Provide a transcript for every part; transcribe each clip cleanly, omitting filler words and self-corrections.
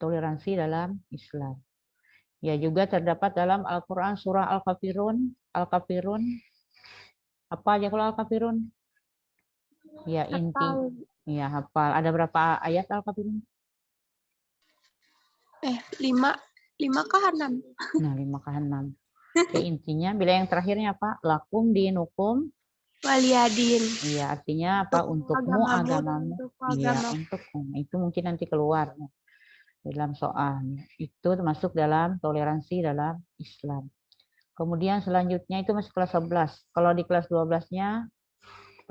toleransi dalam Islam. Ya, juga terdapat dalam Al-Quran surah Al-Kafirun. Al-Kafirun, apa aja kalau Al-Kafirun? Ya, Hafal. ya hafal. Ada berapa ayat Al-Kafirun? 5 kah 6? Nah, 5 ke 6. Oke, intinya bila yang terakhirnya apa? Lakum dinukum. Waliyadin. Iya, artinya apa? Untukmu agamamu. Iya, untukmu. Itu mungkin nanti keluar dalam soalnya. Itu termasuk dalam toleransi dalam Islam. Kemudian selanjutnya itu masih kelas 11. Kalau di kelas 12-nya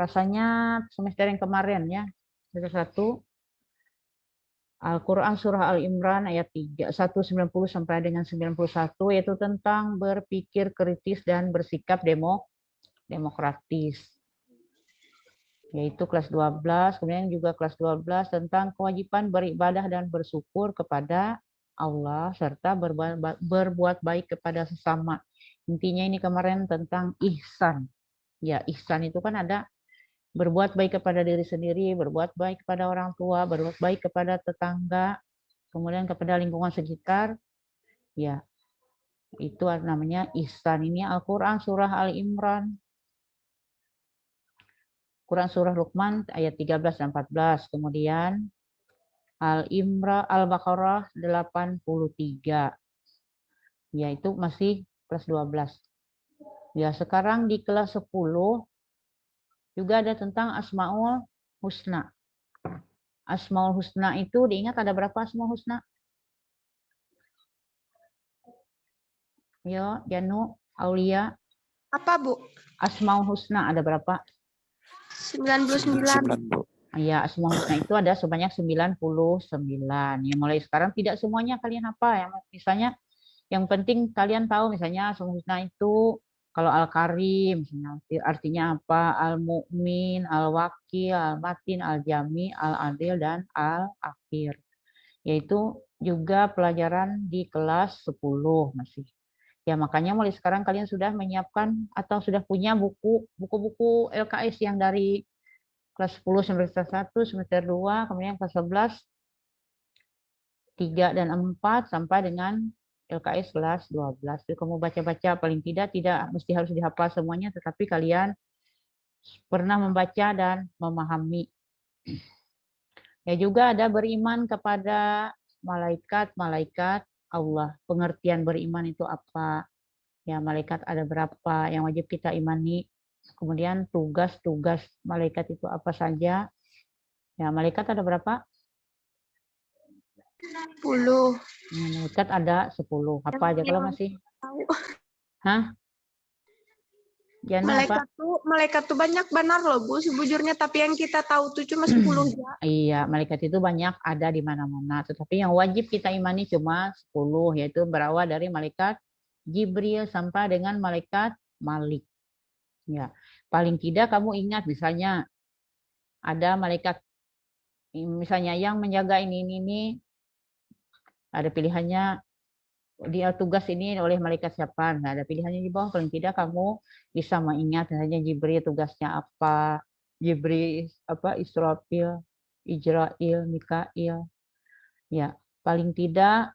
rasanya semester yang kemarin ya. Satu Al-Quran surah Al-Imran ayat 3, 190 sampai dengan 91 yaitu tentang berpikir kritis dan bersikap demokratis. Yaitu kelas 12, kemudian juga kelas 12 tentang kewajiban beribadah dan bersyukur kepada Allah serta berbuat baik kepada sesama. Intinya ini kemarin tentang ihsan. Ya, ihsan itu kan ada berbuat baik kepada diri sendiri, berbuat baik kepada orang tua, berbuat baik kepada tetangga, kemudian kepada lingkungan sekitar. Ya, itu namanya ihsan. Ini Al-Quran surah Al-Imran, Quran surah Luqman ayat 13 dan 14. Kemudian Al-Baqarah 83. Ya, itu masih kelas 12. Ya, sekarang di kelas 10 juga ada tentang Asmaul Husna. Asmaul Husna itu diingat ada berapa Asmaul Husna? Yo, Janu, Aulia. Apa, Bu? Asmaul Husna ada berapa? 99. Bu. Ya, Asmaul Husna itu ada sebanyak 99. Ya, mulai sekarang tidak semuanya kalian hafal ya. Misalnya yang penting kalian tahu misalnya Asmaul Husna itu kalau Al-Karim artinya apa? Al-Mu'min, Al-Wakil, Al-Matin, Al-Jami, Al-Adil dan Al-Akhir. Yaitu juga pelajaran di kelas 10 masih. Ya, makanya mulai sekarang kalian sudah menyiapkan atau sudah punya buku-buku LKS yang dari kelas 10 semester 1, semester 2, kemudian kelas 11, 3 dan 4 sampai dengan LKS kelas 12. Jadi kamu baca-baca paling tidak mesti harus dihafal semuanya, tetapi kalian pernah membaca dan memahami. Ya, juga ada beriman kepada malaikat-malaikat Allah. Pengertian beriman itu apa? Ya, malaikat ada berapa yang wajib kita imani. Kemudian tugas-tugas malaikat itu apa saja? Ya, malaikat ada berapa? 10. Malaikat ada 10. Apa aja kalau masih? Tahu. Hah? Jana apa? Malaikat tuh banyak benar loh, Bu, sebujurnya, tapi yang kita tahu tuh cuma 10 ya. Iya, malaikat itu banyak ada di mana-mana. Tetapi yang wajib kita imani cuma 10, yaitu berawal dari malaikat Jibril sampai dengan malaikat Malik. Ya, paling tidak kamu ingat misalnya ada malaikat misalnya yang menjaga ini ada pilihannya dia tugas ini oleh malaikat siapa. Nah, ada pilihannya di bawah. Paling tidak kamu bisa mengingat misalnya Jibril tugasnya apa, Jibril apa Israfil, Ijrail, Mikail. Ya, paling tidak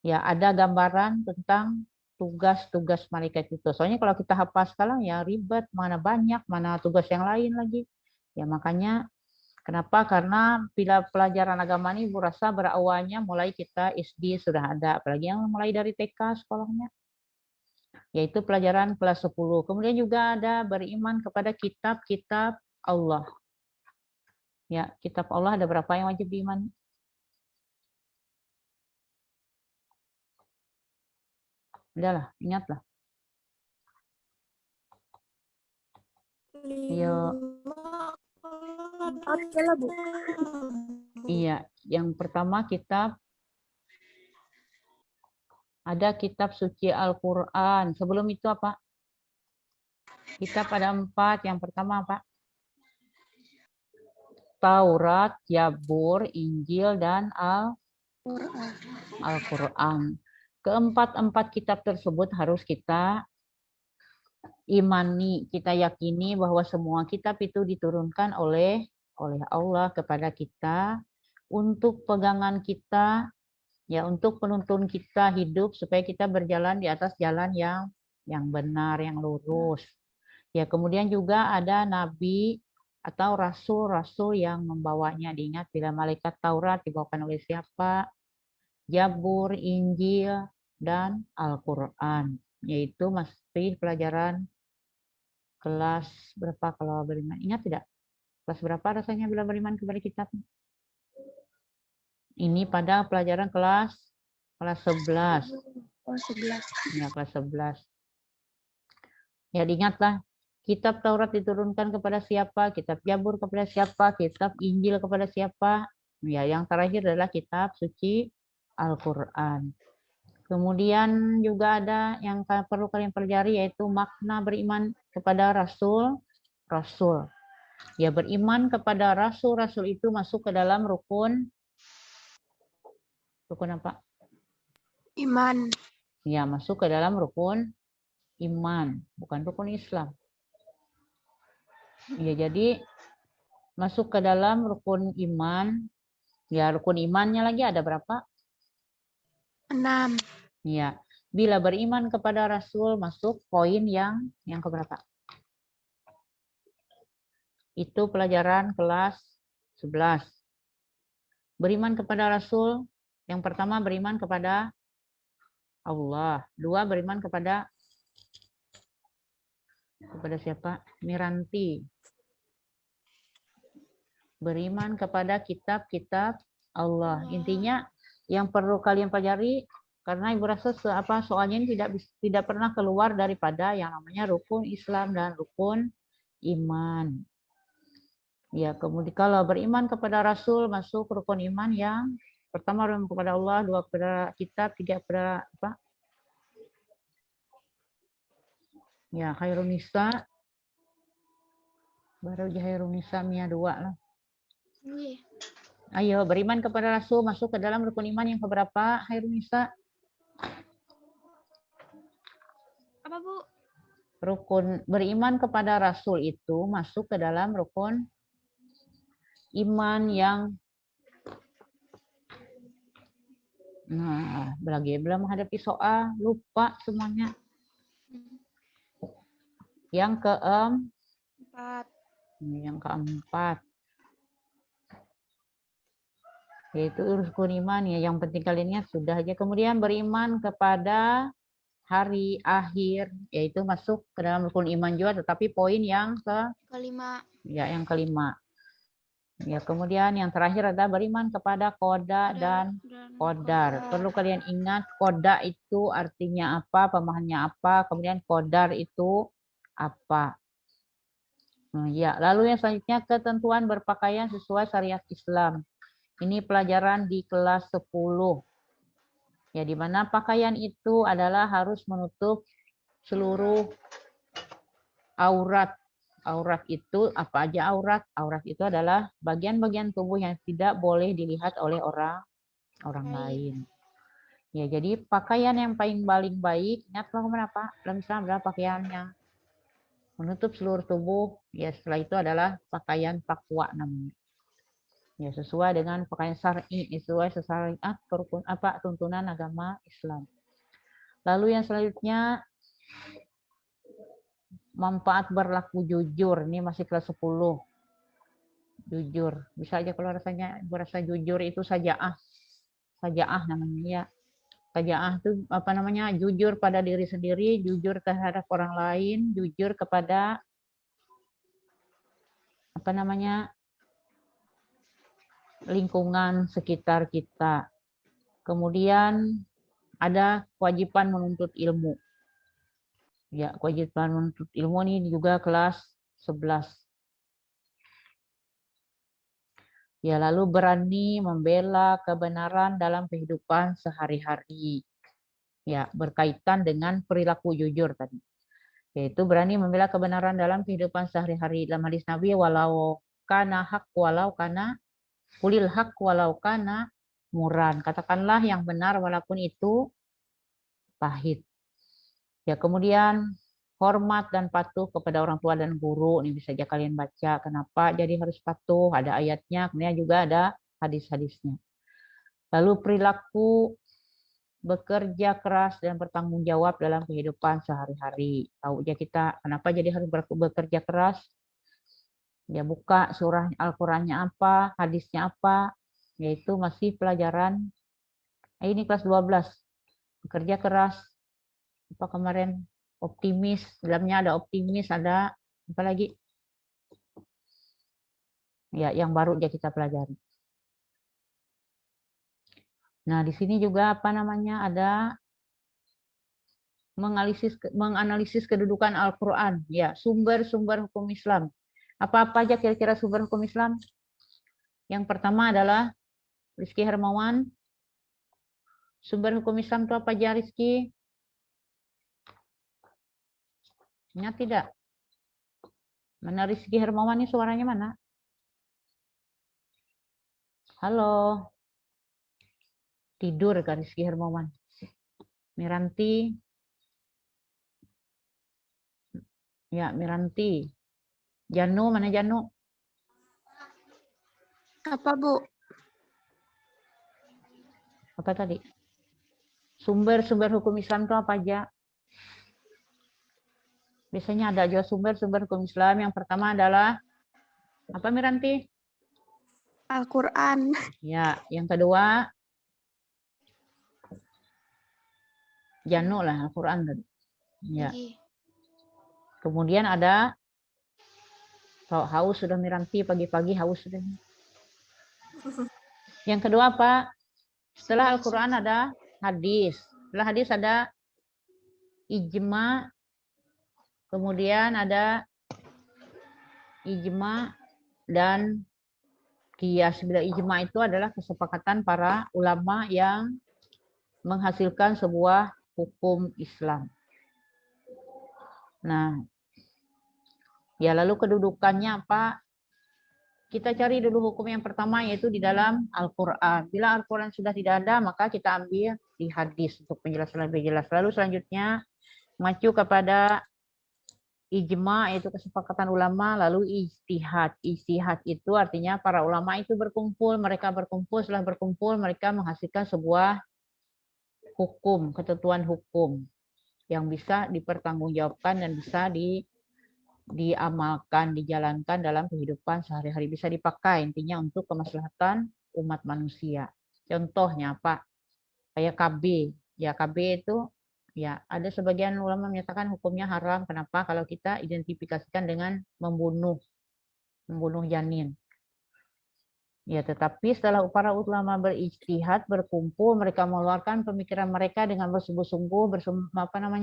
ya ada gambaran tentang tugas-tugas malaikat itu. Soalnya kalau kita hafal sekarang ya ribet, mana banyak, mana tugas yang lain lagi. Ya makanya kenapa? Karena bila pelajaran agama ini Bu rasa berawalnya mulai kita SD sudah ada, apalagi yang mulai dari TK sekolahnya, yaitu pelajaran kelas 10. Kemudian juga ada beriman kepada kitab-kitab Allah. Ya, kitab Allah ada berapa yang wajib diimani? Udahlah, ingatlah. Yo, 4 ya lah, Bu. iya, yang pertama ada kitab suci Al-Quran. Sebelum itu apa? Kitab ada 4. Yang pertama apa? Taurat, Zabur, Injil, dan Al-Quran. Keempat kitab tersebut harus kita imani, kita yakini bahwa semua kitab itu diturunkan oleh Allah kepada kita untuk pegangan kita, ya untuk penuntun kita hidup supaya kita berjalan di atas jalan yang benar, yang lurus. Ya, kemudian juga ada nabi atau rasul-rasul yang membawanya. Diingat bila malaikat Taurat dibawakan oleh siapa? Jabur, Injil, dan Al-Quran. Yaitu masih pelajaran kelas berapa kalau beriman? Ingat tidak? Kelas berapa rasanya bila beriman kepada kitab? Ini pada pelajaran kelas 11. Oh, 11. Ya, kelas 11. Ya, diingatlah. Kitab Taurat diturunkan kepada siapa? Kitab Jabur kepada siapa? Kitab Injil kepada siapa? Ya, yang terakhir adalah kitab suci Al-Quran. Kemudian juga ada yang perlu kalian pelajari yaitu makna beriman kepada rasul. Ya, beriman kepada rasul-rasul itu masuk ke dalam rukun apa? Iman. Ya, masuk ke dalam rukun iman, bukan rukun Islam. Ya, jadi masuk ke dalam rukun iman. Ya, rukun imannya lagi ada berapa? 6. Ya, bila beriman kepada Rasul masuk poin yang keberapa? Itu pelajaran kelas 11. Beriman kepada Rasul, yang pertama beriman kepada Allah. 2 beriman kepada siapa? Miranti. Beriman kepada kitab-kitab Allah. Intinya yang perlu kalian pelajari karena Ibu rasa soalnya ini tidak pernah keluar daripada yang namanya rukun Islam dan rukun iman. Ya, kemudian kalau beriman kepada Rasul masuk rukun iman yang pertama beriman kepada Allah, 2 kepada kitab, 3 kepada apa? Ya, khairun nisa. Baru khairun nisa Mia 2 lah. Ayo, beriman kepada Rasul masuk ke dalam rukun iman yang keberapa? Khairun nisa. Apa, Bu? Rukun beriman kepada Rasul itu masuk ke dalam rukun iman yang belum menghadapi soal, lupa semuanya. Yang keempat. Yaitu rukun iman ya, yang penting kalian ingat sudah aja. Kemudian beriman kepada hari akhir, yaitu masuk ke dalam rukun iman juga, tetapi poin yang kelima. Ya, yang kelima. Ya, kemudian yang terakhir adalah beriman kepada qada dan qadar. Perlu kalian ingat qada itu artinya apa, pemahamannya apa, kemudian qadar itu apa. Ya, lalu yang selanjutnya ketentuan berpakaian sesuai syariat Islam. Ini pelajaran di kelas 10. Ya, di mana pakaian itu adalah harus menutup seluruh aurat. Aurat itu apa aja aurat? Aurat itu adalah bagian-bagian tubuh yang tidak boleh dilihat oleh orang lain. Ya, jadi pakaian yang paling baik, ingatlah kenapa? Dalam Islam adalah pakaian yang menutup seluruh tubuh. Ya, setelah itu adalah pakaian takwa namanya. Ya, sesuai dengan pakaian syar'i, sesuai syariat tuntunan agama Islam. Lalu yang selanjutnya manfaat berlaku jujur. Ini masih kelas 10. Jujur. Bisa aja kalau rasanya berasa jujur itu sajaah. Sajaah namanya ya. Sajaah itu apa namanya? Jujur pada diri sendiri, jujur terhadap orang lain, jujur kepada apa namanya? Lingkungan sekitar kita. Kemudian ada kewajiban menuntut ilmu. Ya, kewajiban menuntut ilmu ini juga kelas 11. Ya, lalu berani membela kebenaran dalam kehidupan sehari-hari. Ya, berkaitan dengan perilaku jujur tadi. Yaitu berani membela kebenaran dalam kehidupan sehari-hari. Dalam hadis Nabi, walau kana hak, walau kana kulil hak, walau kana muran. Katakanlah yang benar walaupun itu pahit. Ya, kemudian hormat dan patuh kepada orang tua dan guru. Ini bisa saja kalian baca. Kenapa jadi harus patuh? Ada ayatnya. Kemudian juga ada hadis-hadisnya. Lalu perilaku bekerja keras dan bertanggung jawab dalam kehidupan sehari-hari. Tahu aja kita kenapa jadi harus bekerja keras? Ya buka surah Al-Qur'annya apa, hadisnya apa, yaitu masih pelajaran ini kelas 12. Bekerja keras. Apa kemarin optimis, dalamnya ada optimis, ada apa lagi? Ya, yang baru aja kita pelajari. Nah, di sini juga apa namanya? Ada menganalisis kedudukan Al-Qur'an, ya, sumber-sumber hukum Islam. Apa-apa aja kira-kira sumber hukum Islam? Yang pertama adalah Rizky Hermawan. Sumber hukum Islam itu apa aja, Rizky? Ingat tidak? Mana Rizky Hermawan ini suaranya mana? Halo. Tidur kan Rizky Hermawan. Miranti. Ya, Miranti. Janu, mana Janu? Apa, Bu? Apa tadi? Sumber-sumber hukum Islam itu apa aja? Biasanya ada aja sumber-sumber hukum Islam. Yang pertama adalah apa Miranti? Al-Quran. Ya, yang kedua Janu lah Al-Quran tadi. Ya. Kemudian ada kalau haus sudah Miranti pagi-pagi haus sudah. Yang kedua apa? Setelah Al-Quran ada hadis. Setelah hadis ada ijma. Kemudian ada ijma dan qiyas. Bila ijma itu adalah kesepakatan para ulama yang menghasilkan sebuah hukum Islam. Nah, ya lalu kedudukannya apa? Kita cari dulu hukum yang pertama yaitu di dalam Al-Quran. Bila Al-Quran sudah tidak ada, maka kita ambil di hadis untuk penjelasan lebih jelas. Lalu selanjutnya mengacu kepada ijma yaitu kesepakatan ulama, lalu ijtihad. Ijtihad itu artinya para ulama itu berkumpul, setelah berkumpul mereka menghasilkan sebuah hukum, ketentuan hukum yang bisa dipertanggungjawabkan dan bisa diamalkan, dijalankan dalam kehidupan sehari-hari, bisa dipakai intinya untuk kemaslahatan umat manusia. Contohnya apa? Kayak KB. Ya KB itu ya ada sebagian ulama menyatakan hukumnya haram. Kenapa? Kalau kita identifikasikan dengan membunuh janin. Ya, tetapi setelah para ulama berijtihad, berkumpul, mereka mengeluarkan pemikiran mereka dengan bersungguh-sungguh,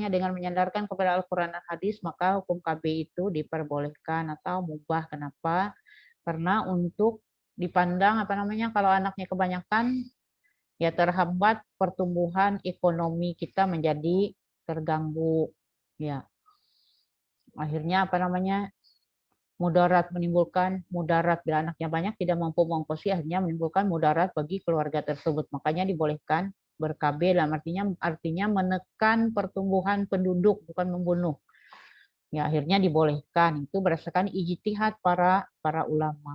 dengan menyandarkan kepada Al-Quran dan hadis, maka hukum KB itu diperbolehkan atau mubah. Kenapa? Karena untuk dipandang kalau anaknya kebanyakan, ya terhambat pertumbuhan ekonomi kita menjadi terganggu. Ya, akhirnya menimbulkan mudarat bila anaknya banyak tidak mampu mengongkosi, akhirnya menimbulkan mudarat bagi keluarga tersebut. Makanya dibolehkan ber-KB dalam artinya menekan pertumbuhan penduduk, bukan membunuh. Ya, akhirnya dibolehkan. Itu berdasarkan ijtihad para ulama.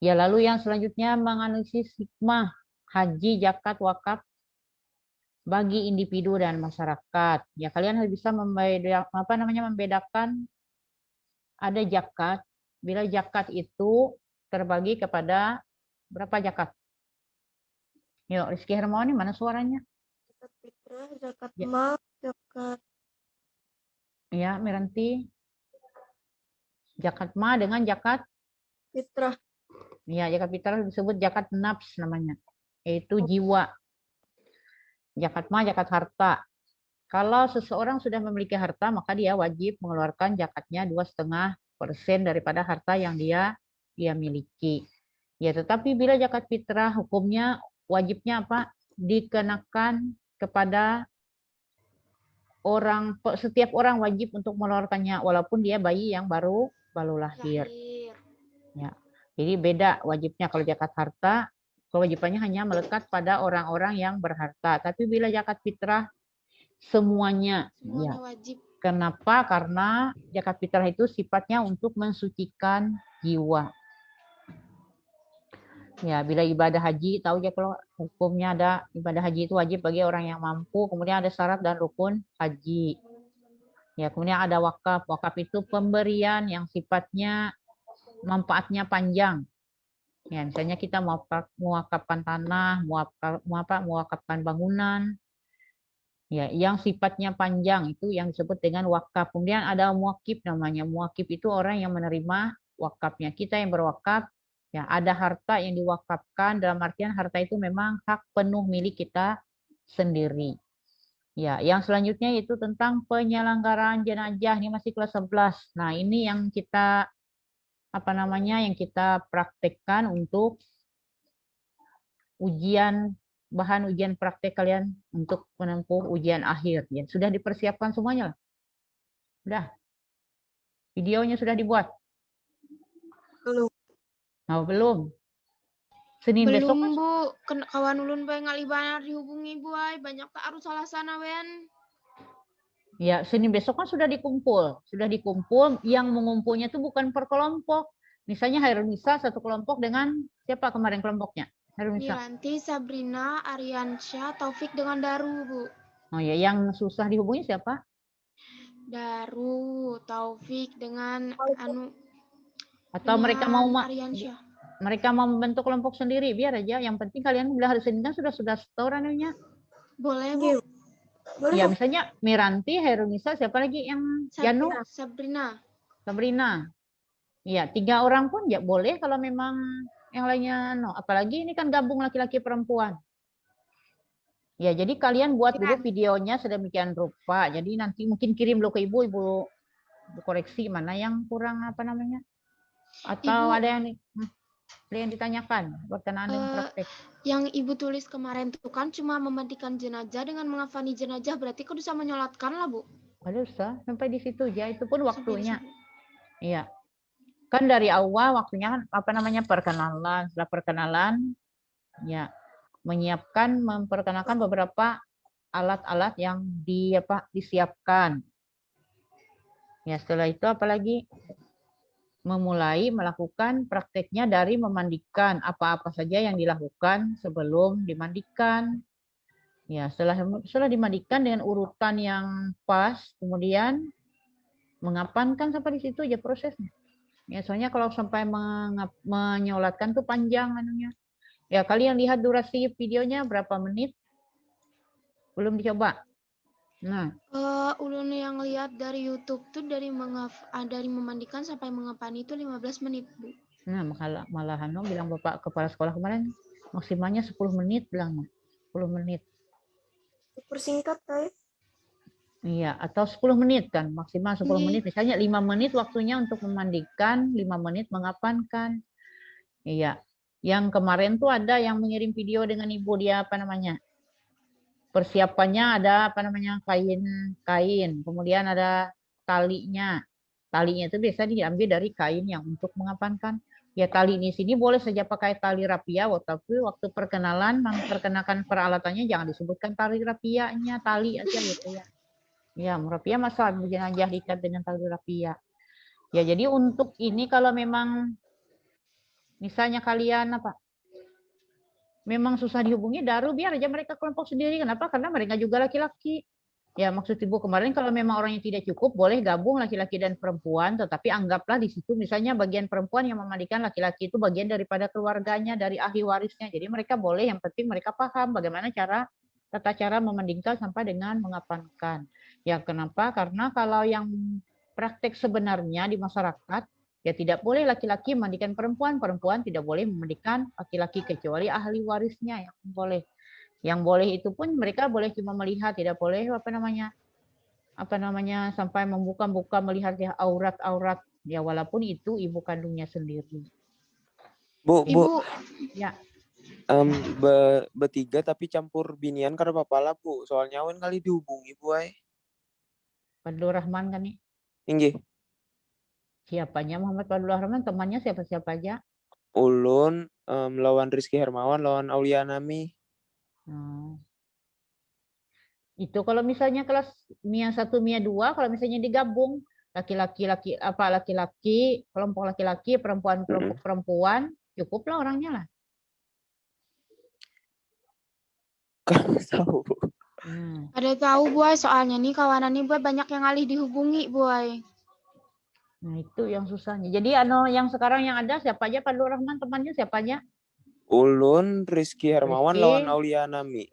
Ya, lalu yang selanjutnya menganalisis hikmah haji, zakat, wakaf bagi individu dan masyarakat. Ya, kalian harus bisa membedakan ada zakat. Bila zakat itu terbagi kepada berapa zakat? Yuk, Rizky Hermawan, mana suaranya? Zakat fitrah, zakat Ya. mal, zakat. Ya, Miranti. Zakat ma dengan zakat Fitrah. ya, zakat fitrah disebut zakat nafs namanya, yaitu jiwa. Zakat ma zakat harta. Kalau seseorang sudah memiliki harta, maka dia wajib mengeluarkan zakatnya 2,5% daripada harta yang dia miliki. Ya, tetapi bila zakat fitrah hukumnya wajibnya apa? Dikenakan kepada setiap orang wajib untuk mengeluarkannya walaupun dia bayi yang baru lahir. Ya. Jadi beda wajibnya kalau zakat harta, kewajibannya hanya melekat pada orang-orang yang berharta. Tapi bila zakat fitrah semuanya ya. Wajib. Kenapa? Karena zakat fitrah itu sifatnya untuk mensucikan jiwa. Ya, bila ibadah haji, tahu ya kalau hukumnya ada ibadah haji itu wajib bagi orang yang mampu, kemudian ada syarat dan rukun haji. Ya, kemudian ada wakaf. Wakaf itu pemberian yang sifatnya manfaatnya panjang. Ya, misalnya kita mewakafkan tanah, mewakafkan bangunan. Ya, yang sifatnya panjang itu yang disebut dengan wakaf. Kemudian ada muakib namanya. Muakib itu orang yang menerima wakafnya. Kita yang berwakaf, ya ada harta yang diwakafkan dalam artian harta itu memang hak penuh milik kita sendiri. Ya, yang selanjutnya itu tentang penyelenggaraan jenazah. Ini masih kelas 11. Nah, ini yang kita yang kita praktekkan untuk bahan ujian praktek kalian untuk menempuh ujian akhir. Ya, sudah dipersiapkan semuanya lah. Sudah. Videonya sudah dibuat. Belum. Nah, belum. Senin besok Belum kan? Bu, kawan ulun bae ngali banar dihubungi Bu ay, banyak tak harus salah sana wen. Ya, Senin besok kan sudah dikumpul. Sudah dikumpul, yang mengumpulnya itu bukan per kelompok. Misalnya Hairunisa satu kelompok dengan siapa kemarin kelompoknya? Hairunisa. Miranti, Sabrina, Aryansyah, Taufik dengan Daru Bu. Oh ya, yang susah dihubungi siapa? Daru, Taufik dengan Atau mereka mau Aryansyah. mereka mau membentuk kelompok sendiri, biar aja. Yang penting kalian udah hari Senin kan sudah store anunya. Boleh Bu. Boleh, Ya, Bu. misalnya Miranti, Hairunisa, siapa lagi yang Janu? Sabrina. Sabrina. Iya, 3 orang pun ya boleh kalau memang yang lainnya apalagi ini kan gabung laki-laki perempuan. Ya, jadi kalian buat dulu videonya sedemikian rupa. Jadi nanti mungkin kirim dulu ke ibu koreksi mana yang kurang Atau Ibu, ada yang ditanyakan berkenaan dengan praktek. Yang Ibu tulis kemarin itu kan cuma memandikan jenazah dengan mengafani jenazah, berarti kan bisa menyolatkan lah Bu. Ada usah sampai di situ aja, itu pun waktunya. Iya. Kan dari awal waktunya perkenalan. Setelah perkenalan ya memperkenalkan beberapa alat-alat yang disiapkan. Ya, setelah itu apalagi memulai melakukan prakteknya dari memandikan apa-apa saja yang dilakukan sebelum dimandikan. Ya, setelah dimandikan dengan urutan yang pas, kemudian mengapankan sampai di situ aja prosesnya. Ya, soalnya kalau sampai menyolatkan tuh panjang anunya. Ya, kalian lihat durasi videonya berapa menit? Belum dicoba? Nah. Ulun yang lihat dari YouTube tuh dari memandikan sampai mengapani itu 15 menit, Bu. Nah, malahan bilang Bapak kepala sekolah kemarin maksimalnya 10 menit bilang. 10 menit. Persingkat kayak. Iya, atau 10 menit kan, maksimal 10 menit. Misalnya 5 menit waktunya untuk memandikan, 5 menit mengapankan. Iya. Yang kemarin tuh ada yang mengirim video dengan ibu dia persiapannya ada kain, kemudian ada talinya. Talinya itu biasa diambil dari kain yang untuk mengapankan. Ya tali di sini boleh saja pakai tali rapia, tapi waktu perkenalan memperkenalkan peralatannya jangan disebutkan tali rapianya, tali aja gitu ya. Ya, rapia masa jenazah diikat dengan tali rapia. Ya, jadi untuk ini kalau memang misalnya kalian memang susah dihubungi, Daru biar aja mereka kelompok sendiri. Kenapa? Karena mereka juga laki-laki. Ya, maksud ibu kemarin kalau memang orangnya tidak cukup, boleh gabung laki-laki dan perempuan, tetapi anggaplah di situ misalnya bagian perempuan yang memandikan, laki-laki itu bagian daripada keluarganya, dari ahli warisnya. Jadi mereka boleh, yang penting mereka paham bagaimana tata cara memandikan sampai dengan mengapankan. Ya, kenapa? Karena kalau yang praktek sebenarnya di masyarakat, ya tidak boleh laki-laki memandikan perempuan, perempuan tidak boleh memandikan laki-laki kecuali ahli warisnya yang boleh. Yang boleh itu pun mereka boleh cuma melihat, tidak boleh sampai membuka-buka melihat ya aurat-aurat ya walaupun itu ibu kandungnya sendiri. Bu, ya. Bertiga tapi campur binian karena bapak lah Bu. Soalnya awan kali dihubungi Bu ay. Fadlur Rahman kan nih? Inggih. Siapanya Muhammad Fadlur Rahman, temannya siapa-siapa aja? Ulun lawan Rizky Hermawan, lawan Aulia Nami. Itu kalau misalnya kelas MIA 1, MIA 2, kalau misalnya digabung laki-laki kelompok laki-laki, perempuan kelompok perempuan, cukuplah orangnya lah. Tahu. Ada tahu Boy, soalnya nih kawanan nih Boy banyak yang alih dihubungi Boy. Nah, itu yang susahnya. Jadi yang sekarang yang ada siapa aja Pak Nur Rahman, temannya siapa aja? Ulun, Rizky Hermawan Rizky. lawan Aulia Nami.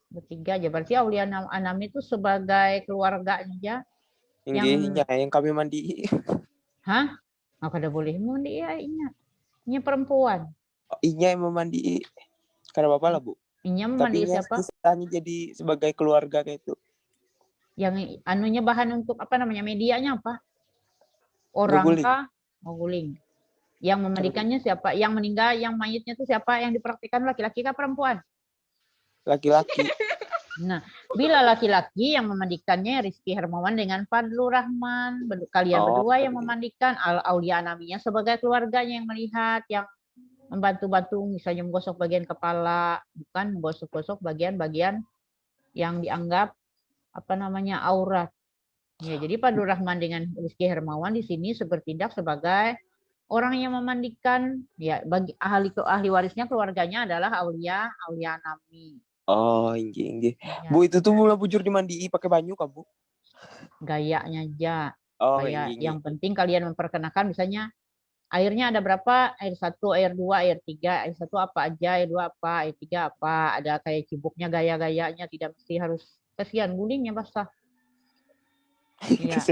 Bertiga aja. Berarti Aulia Anami itu sebagai keluarganya aja. Yang kami mandi. Hah? Nggak ada boleh mandi ya, Inya perempuan. Oh, Inya yang memandi. Karena bapak lah Bu. Inya Tapi memandi siapa? kisahnya jadi sebagai keluarga kayak itu. Yang anunya bahan untuk apa namanya, medianya apa? Orang Guguling. kah? Guling. Yang memandikannya siapa? Yang meninggal, yang mayitnya itu siapa? Yang dipraktikkan laki-laki kah perempuan? Laki-laki. Nah, bila laki-laki yang memandikannya Rizky Hermawan dengan Fadlur Rahman, kalian berdua yang memandikan, Aulia Anaminya sebagai keluarganya yang melihat, yang membantu-bantu, misalnya menggosok bagian kepala, bukan menggosok-gosok bagian-bagian yang dianggap apa namanya aurat. Ya, jadi Fadlur Rahman dengan Rizky Hermawan di sini bertindak sebagai orang yang memandikan, ya bagi ahli warisnya keluarganya adalah Aulia Anami. Oh, inggih. Ya. Bu, itu tuh mula bujur dimandii pakai banyu kah, Bu? Gayanya aja. Oh, Kayak inggih. yang penting kalian memperkenalkan misalnya airnya ada berapa? Air 1, air 2, air 3. Air 1 apa aja, air 2 apa, air 3 apa. Ada kayak cibuknya, gaya-gayanya, tidak mesti harus kasihan gulingnya basah. Iya.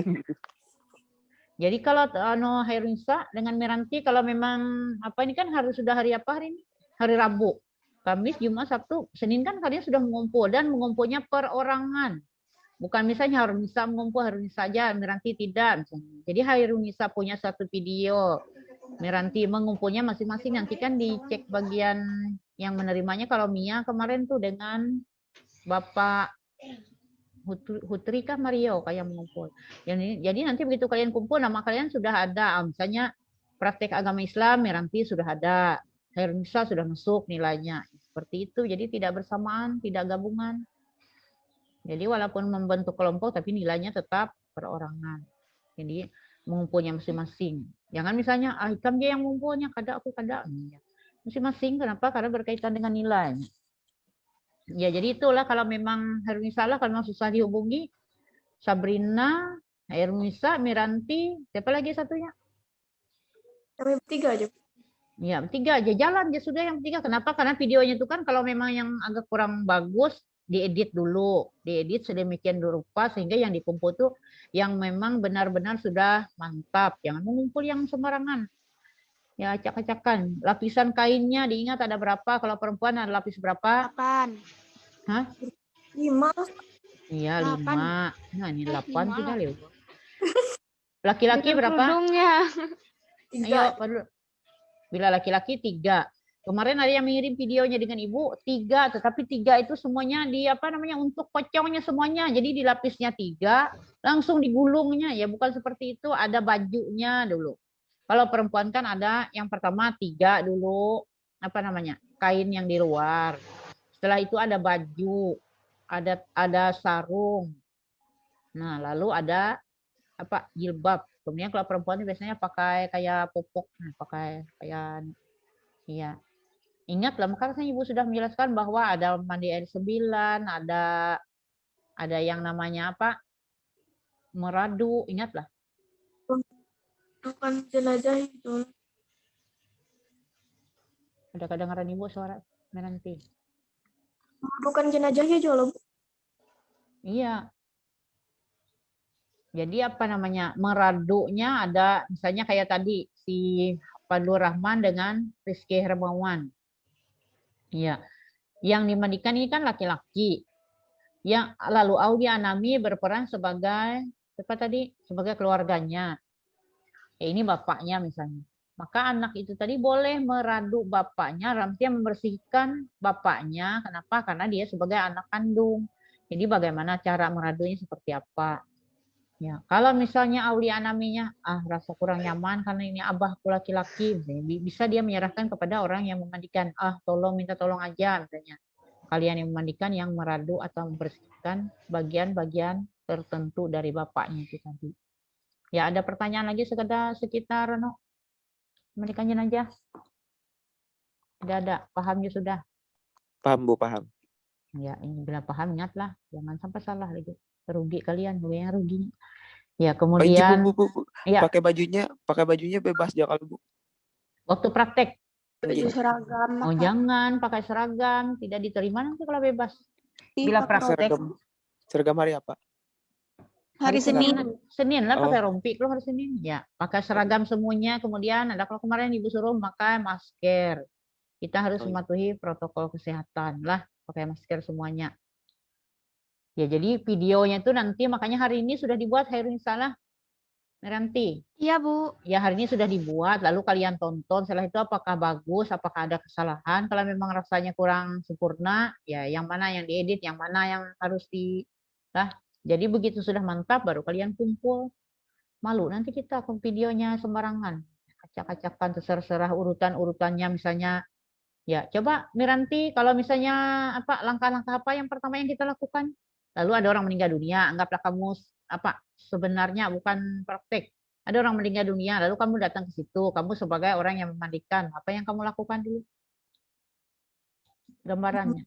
Jadi kalau Hairunisa dengan Miranti, kalau memang apa ini kan sudah hari apa hari ini? Hari Rabu. Kamis, Jumat, Sabtu, Senin kan kalian sudah mengumpul dan mengumpulnya perorangan. Bukan misalnya Hairunisa mengumpul Hairunisa saja, Miranti tidak misalnya. Jadi Hairunisa punya satu video, Miranti mengumpulnya masing-masing, nanti kan dicek bagian yang menerimanya. Kalau Mia kemarin tuh dengan Bapak Hutri kah Mario kayak mengumpul. Jadi nanti begitu kalian kumpul, nama kalian sudah ada. Misalnya praktek agama Islam, Miranti sudah ada. Hairunisa sudah masuk nilainya. Seperti itu, jadi tidak bersamaan, tidak gabungan. Jadi walaupun membentuk kelompok, tapi nilainya tetap perorangan. Jadi mengumpulnya masing-masing. Jangan misalnya, Hikam dia yang mengumpulnya, kada aku kada. Masing-masing, kenapa? Karena berkaitan dengan nilai. Ya, jadi itulah kalau memang Hairunisa lah, kalau memang susah dihubungi, Sabrina, Hairunisa, Miranti, siapa lagi satunya? Kami bertiga aja. Ya, bertiga aja jalan aja sudah yang bertiga. Kenapa? Karena videonya itu kan kalau memang yang agak kurang bagus, diedit dulu, diedit sedemikian rupa sehingga yang dikumpul tuh yang memang benar-benar sudah mantap. Jangan mengumpul yang sembarangan. Ya, acak-acakan. Lapisan kainnya diingat ada berapa? Kalau perempuan ada lapis berapa? 8. Hah? 5. Iya, 5. Nah, ini 8 sudah lewat. Dengan Laki-laki berapa? kerudungnya. Ayo, bila laki-laki 3. Kemarin ada yang mengirim videonya dengan ibu 3, tetapi 3 itu semuanya di apa namanya untuk pocongnya semuanya. Jadi dilapisnya 3, langsung digulungnya ya, bukan seperti itu, ada bajunya dulu. Kalau perempuan kan ada yang pertama 3 dulu, apa namanya? Kain yang di luar. Setelah itu ada baju, ada sarung. Nah, lalu ada apa? Jilbab. Kemudian kalau perempuan biasanya pakai kayak popok, pakai kayak iya. Ingatlah, makanya Ibu sudah menjelaskan bahwa ada mandi air 9, ada yang namanya apa? Meradu, ingatlah. Bukan jenazah itu. Ada kedengaran Ibu suara Miranti. Bukan jenazahnya juga loh. Iya. Jadi apa namanya? Meradunya ada misalnya kayak tadi si Fadlur Rahman dengan Rizky Hermawan. Iya. Yang dimandikan ini kan laki-laki. Yang lalu Aulia Anami berperan sebagai apa tadi? Sebagai keluarganya. Ini bapaknya misalnya. Maka anak itu tadi boleh meradu bapaknya, artinya membersihkan bapaknya. Kenapa? Karena dia sebagai anak kandung. Jadi bagaimana cara meradunya seperti apa? Ya, kalau misalnya Aulia Anaminya rasa kurang nyaman karena ini abahku laki-laki, bisa dia menyerahkan kepada orang yang memandikan. Minta tolong aja misalnya. Kalian yang memandikan, yang meradu atau membersihkan bagian-bagian tertentu dari bapaknya itu tadi. Ya, ada pertanyaan lagi sekitar memandikan jenazah? Tidak ada, pahamnya sudah. Paham Bu, paham. Ya, ini bila paham ingatlah, jangan sampai salah lagi. Rugi kalian, gue yang rugi. Ya, Oh, kemudian Bu. ya, Pakai bajunya bebas jangan Bu. waktu praktek. Baju seragam. Oh, Kak. jangan pakai seragam, tidak diterima nanti kalau bebas. Ih, Bila pakai praktek Seragam hari apa? hari Senin. Senin lah Oh. pakai rompi kalau hari Senin. Ya, pakai seragam semuanya. Kemudian ada kalau kemarin Ibu suruh pakai masker. Kita harus Oh, iya. mematuhi protokol kesehatan lah, pakai masker semuanya. Ya, jadi videonya itu nanti makanya hari ini sudah dibuat Hairunisa Meranti. Iya, Bu. Ya, hari ini sudah dibuat, lalu kalian tonton. Setelah itu apakah bagus, apakah ada kesalahan. Kalau memang rasanya kurang sempurna, ya yang mana yang diedit, yang mana yang harus lah. Jadi begitu sudah mantap, baru kalian kumpul. Malu nanti kita ke videonya sembarangan. Acak-acakan, terserah urutan-urutannya misalnya. Ya, coba Miranti, kalau misalnya apa langkah-langkah apa yang pertama yang kita lakukan? Lalu ada orang meninggal dunia, anggaplah kamu apa sebenarnya bukan praktek. Ada orang meninggal dunia, lalu kamu datang ke situ, kamu sebagai orang yang memandikan, apa yang kamu lakukan dulu? Gambarannya.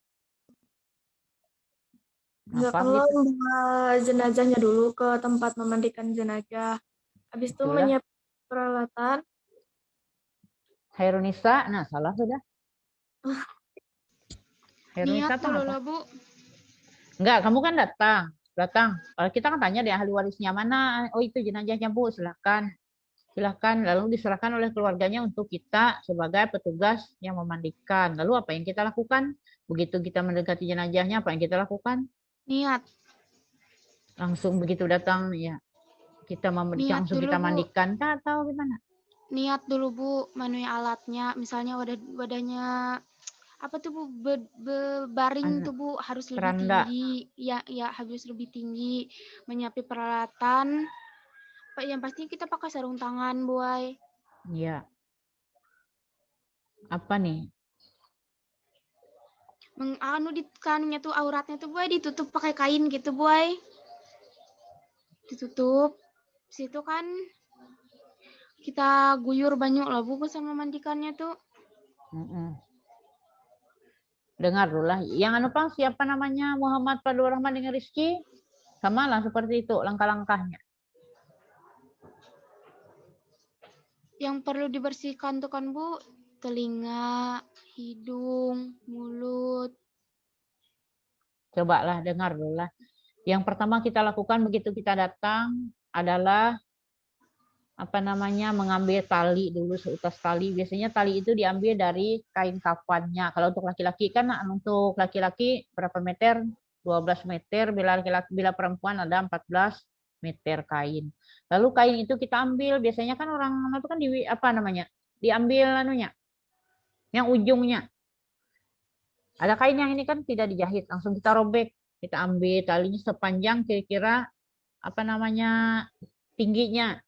Ya, Apa kalau gitu? membawa jenazahnya dulu ke tempat memandikan jenazah. Habis itu Itulah. menyiapkan peralatan. Hairunisa, nah salah sudah. Hairunisa Niat dulu apa? lah, Bu. Enggak, kamu kan datang. Kalau kita kan tanya deh ahli warisnya mana. Oh itu jenazahnya Bu, silahkan. Silahkan. Lalu diserahkan oleh keluarganya untuk kita sebagai petugas yang memandikan. Lalu apa yang kita lakukan? Begitu kita mendekati jenazahnya, apa yang kita lakukan? Niat. Langsung begitu datang, ya kita Niat langsung dulu, kita Bu. mandikan kah atau gimana? Niat dulu, Bu, memenuhi alatnya. Misalnya wadahnya apa tuh, Bu? Baring tuh, Bu, harus lebih Keranda. tinggi. Ya, harus lebih tinggi. Menyiapkan peralatan. Yang pasti kita pakai sarung tangan, Boy. Iya. Apa nih? Kanunya tuh auratnya tuh, Boy, ditutup pakai kain gitu, Boy. Ditutup. Situ kan kita guyur banyak lah, Bu, sama mandikannya tuh. Dengar dulu lah. Yang anu Pang, siapa namanya? Muhammad Fadlur Rahman dengan Rizky? Sama lah seperti itu langkah-langkahnya. Yang perlu dibersihkan tuh kan, Bu, telinga, hidung, mulut. Coba lah, dengar dulu lah. Yang pertama kita lakukan begitu kita datang adalah mengambil tali dulu, seutas tali. Biasanya tali itu diambil dari kain kafannya. Kalau untuk laki-laki kan, untuk laki-laki berapa meter? 12 meter. Bila perempuan ada 14 meter kain. Lalu kain itu kita ambil. Biasanya kan orang itu kan diambil yang ujungnya. Ada kain yang ini kan tidak dijahit, langsung kita robek. Kita ambil talinya sepanjang kira-kira tingginya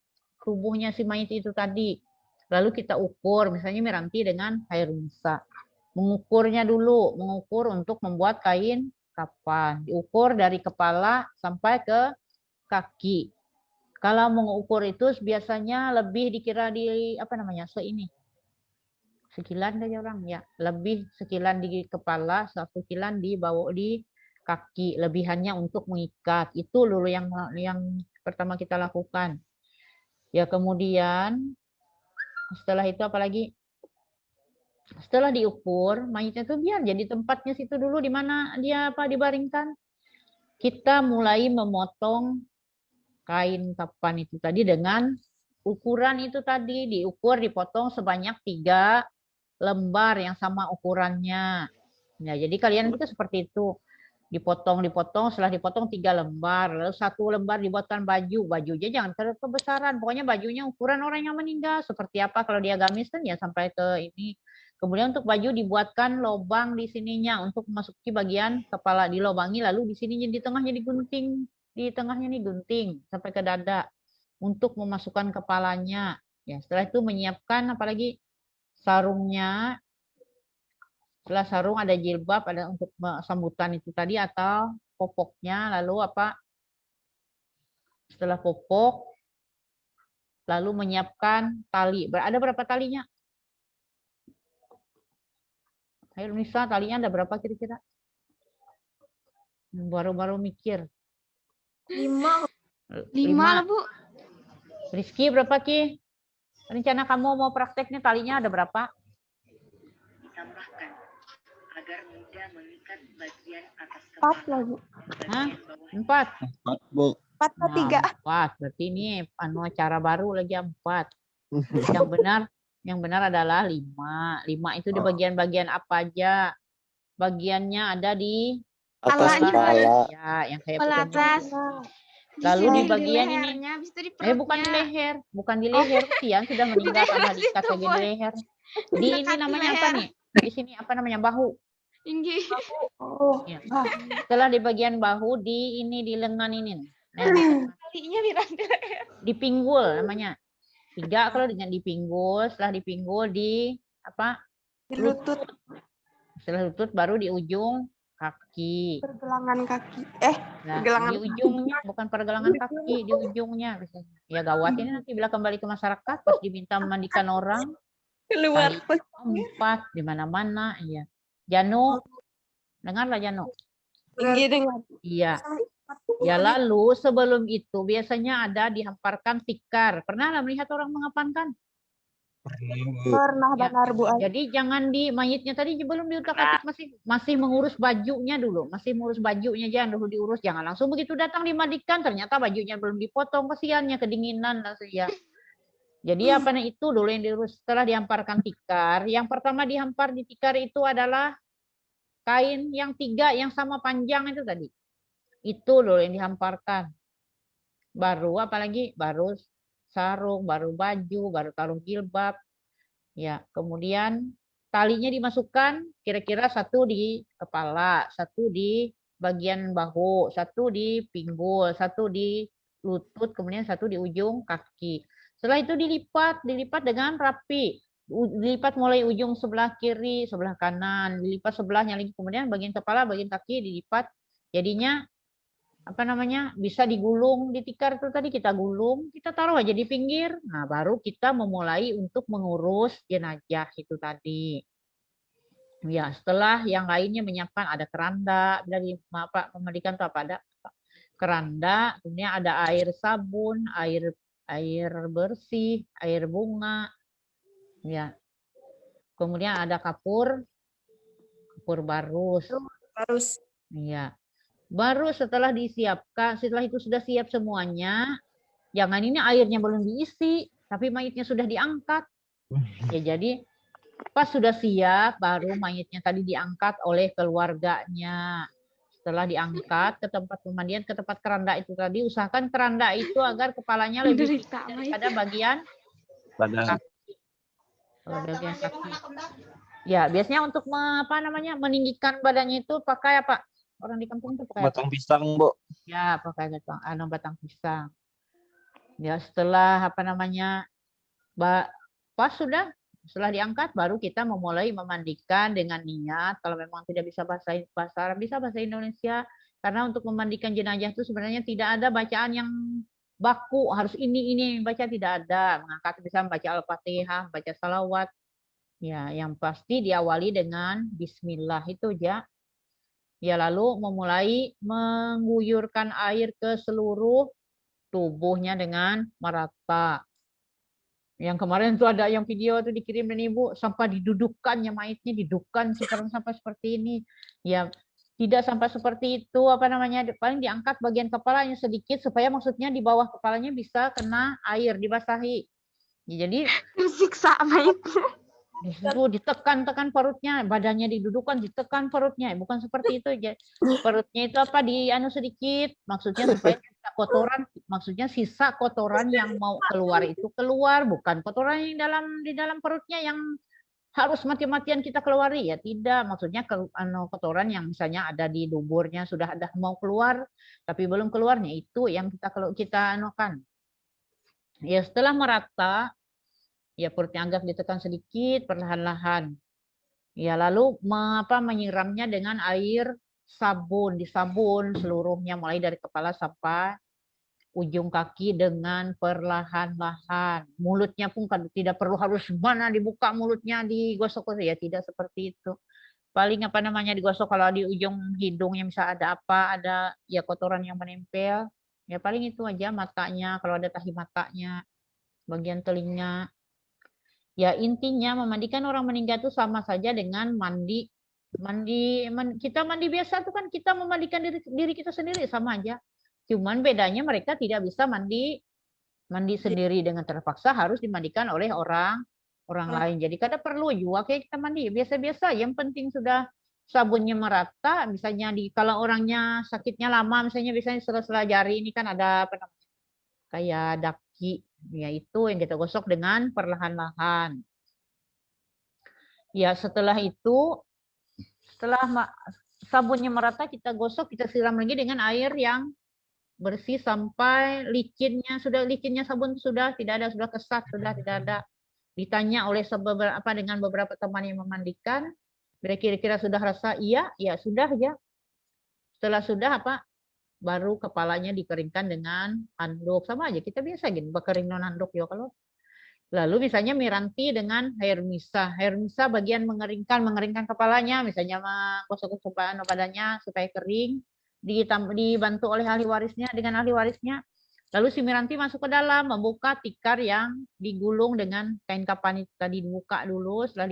tubuhnya si mayit itu tadi. Lalu kita ukur, misalnya Miranti dengan Hairunisa. Mengukur untuk membuat kain kafan. Diukur dari kepala sampai ke kaki. Kalau mengukur itu biasanya lebih dikira sekilan aja orang ya. Lebih sekilan di kepala, satu sekilan di bawah di kaki. Lebihannya untuk mengikat. Itu dulu yang pertama kita lakukan. Ya kemudian setelah itu apalagi? Setelah diukur, mayatnya itu biar jadi tempatnya situ dulu di mana dia dibaringkan. Kita mulai memotong kain kafan itu tadi dengan ukuran itu tadi. Dipotong sebanyak 3 lembar yang sama ukurannya. Nah, jadi kalian itu seperti itu. Dipotong, setelah dipotong 3 lembar, lalu 1 lembar dibuatkan bajunya jangan kebesaran, pokoknya bajunya ukuran orang yang meninggal, seperti apa kalau dia gamis kan ya sampai ke ini. Kemudian untuk baju dibuatkan lubang di sininya untuk memasuki bagian kepala, dilobangi, lalu di sininya di tengahnya digunting sampai ke dada untuk memasukkan kepalanya. Ya, setelah itu menyiapkan apalagi sarungnya. Setelah sarung ada jilbab, ada untuk sambutan itu tadi atau popoknya, lalu setelah popok, lalu menyiapkan tali. Ada berapa talinya? Ayo Nisa, talinya ada berapa kira-kira? Baru-baru mikir. 5. 5 lah, Bu. Rizky berapa Ki? Rencana kamu mau prakteknya talinya ada berapa? Ditambahkan agar mudah mengikat bagian atas 4 kepala. lah, Bu. Hah? Bagian bawah 4. 4, Bu. 4 atau 3. 4. Berarti ini cara baru lagi 4. Yang benar adalah 5. 5 itu di bagian-bagian apa aja? Bagiannya ada di Atas Palanya. kepala. ya, yang kayak Kepala petunjuk. atas. Lalu sini, di bagian ini. lehernya, habis itu di perutnya. Bukan di leher, bukan di leher. Tian sudah meninggal karena diikat lagi di leher. Di ini Dekat namanya apa leher. nih? Di sini apa namanya? Bahu. Tinggi. Oh. Ya. Setelah di bagian bahu, di ini di lengan ini. Nah, Talinya di leher. di pinggul namanya. 3 kalau dengan di pinggul, setelah di pinggul di apa? Di lutut, Setelah lutut baru di ujung kaki. pergelangan kaki. Nah, Pergelangan di ujungnya bukan pergelangan kaki, di ujungnya biasanya. Ya gawat ini nanti bila kembali ke masyarakat pas diminta memandikan orang Keluar. 4 di mana-mana, iya. Janu, dengarlah Janu. Tinggi dengan. Iya. Ya lalu sebelum itu biasanya ada dihamparkan tikar. Pernah lah melihat orang mengapankan? Pernah Ya. benar, Bu. Jadi jangan di mayitnya tadi belum diutak-atik masih mengurus bajunya dulu, masih mengurus bajunya jangan dulu diurus, jangan langsung begitu datang dimandikan ternyata bajunya belum dipotong, kasihannya kedinginan langsung ya. Jadi apa nih itu dulu yang diurus setelah dihamparkan tikar. Yang pertama dihampar di tikar itu adalah kain yang 3 yang sama panjang itu tadi. Itu dulu yang dihamparkan. Baru apalagi baru sarung, baru baju, baru taruh jilbab. Ya, kemudian talinya dimasukkan kira-kira 1 di kepala, 1 di bagian bahu, 1 di pinggul, 1 di lutut, kemudian 1 di ujung kaki. Setelah itu dilipat dengan rapi. Dilipat mulai ujung sebelah kiri, sebelah kanan, dilipat sebelahnya lagi, kemudian bagian kepala, bagian kaki dilipat. Jadinya apa namanya? Bisa digulung di tikar itu tadi kita gulung, kita taruh aja di pinggir. Nah, baru kita memulai untuk mengurus jenazah itu tadi. Ya, setelah yang lainnya menyiapkan ada keranda dari pemandikan itu apa ada keranda, kemudian ada air sabun, air bersih, air bunga. Ya. Kemudian ada kapur barus. Harus. Iya. Baru setelah disiapkan, setelah itu sudah siap semuanya, jangan ini airnya belum diisi, tapi mayitnya sudah diangkat. Ya, jadi pas sudah siap, baru mayitnya tadi diangkat oleh keluarganya. Setelah diangkat ke tempat pemandian, ke tempat keranda itu tadi, usahakan keranda itu agar kepalanya lebih tinggi daripada bagian Badan. bagian kaki. Ya, biasanya untuk meninggikan badannya itu pakai apa? Orang di kampung itu pakai apa? Batang pisang, Bu. Ya, pakai batang pisang. Ya, setelah pas sudah, setelah diangkat baru kita memulai memandikan dengan niat. Kalau memang tidak bisa bahasa Arab, bisa bahasa Indonesia. Karena untuk memandikan jenazah itu sebenarnya tidak ada bacaan yang baku, harus ini baca, tidak ada. Mengangkat bisa membaca Al-Fatihah, baca salawat. Ya, yang pasti diawali dengan bismillah itu ya. Ya, lalu memulai mengguyurkan air ke seluruh tubuhnya dengan merata. Yang kemarin itu ada yang video itu dikirim dan Ibu, sampai didudukkannya mayitnya, didudukkan sampai seperti ini. Ya, tidak sampai seperti itu, paling diangkat bagian kepalanya sedikit supaya maksudnya di bawah kepalanya bisa kena air, dibasahi. Ya, jadi Siksa mayit. itu ditekan perutnya, badannya didudukkan, ditekan perutnya, bukan seperti itu aja. Perutnya itu sedikit, maksudnya supaya sisa kotoran yang mau keluar itu keluar, bukan kotoran yang di dalam perutnya yang harus mati-matian kita keluari ya, tidak. Maksudnya kotoran yang misalnya ada di duburnya sudah ada mau keluar tapi belum keluarnya, itu yang kita anukan. Ya, setelah merata, ya perutnya agak ditekan sedikit perlahan-lahan. Ya, lalu menyiramnya dengan air sabun, disabun seluruhnya mulai dari kepala sampai ujung kaki dengan perlahan-lahan. Mulutnya pun tidak perlu harus dibuka mulutnya, digosok ya, tidak seperti itu. paling apa namanya digosok kalau di ujung hidungnya misal ada apa, ada ya kotoran yang menempel. Ya paling itu aja matanya, kalau ada tahi matanya, bagian telinga. Ya intinya memandikan orang meninggal itu sama saja dengan kita mandi biasa tuh kan kita memandikan diri kita sendiri sama aja. Cuman bedanya mereka tidak bisa mandi sendiri dengan terpaksa harus dimandikan oleh orang lain. Jadi kadang perlu juga kayak kita mandi biasa-biasa. Yang penting sudah sabunnya merata. Misalnya kalau orangnya sakitnya lama, misalnya biasanya sela-sela jari ini kan ada apa namanya kayak daki, ya itu yang kita gosok dengan perlahan-lahan. Ya setelah itu, setelah sabunnya merata kita gosok, kita siram lagi dengan air yang bersih sampai licinnya sabun sudah tidak ada, sudah kesat, sudah tidak ada. Ditanya oleh dengan beberapa teman yang memandikan, kira-kira sudah rasa iya, ya sudah ya. Setelah sudah baru kepalanya dikeringkan dengan handuk, sama aja kita biasa gitu, berkering non handuk ya kalau. Lalu misalnya Miranti dengan Hermisa bagian mengeringkan kepalanya, misalnya menggosok-gosok badannya supaya kering, dibantu oleh ahli warisnya dengan ahli warisnya. Lalu si Miranti masuk ke dalam, membuka tikar yang digulung dengan kain kapan itu tadi, dibuka dulu. Setelah